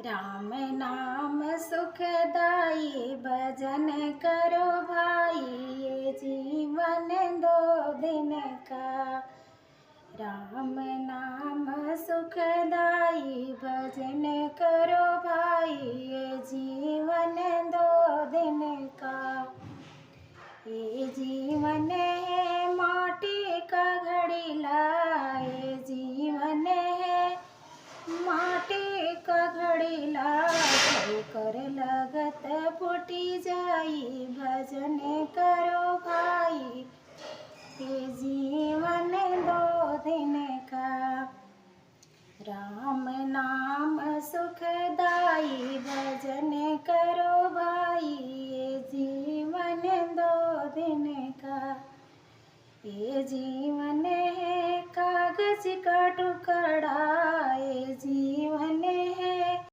राम नाम सुखदाई भजन करो भाई, ये जीवन दो दिन का। राम नाम सुखदाई भजन करो भाई, ये जीवन दो दिन का। ये जीवन है माटी का घड़ीला, ये जीवन है माटी का घड़ीला। कर लगत फूटी जाई भजन करो भाई, ये जीवन दो दिन का। राम नाम सुखदाई भजन करो भाई, ये जीवन दो दिन का। ये जीवन है कागज का टुकड़ा, ये जीवन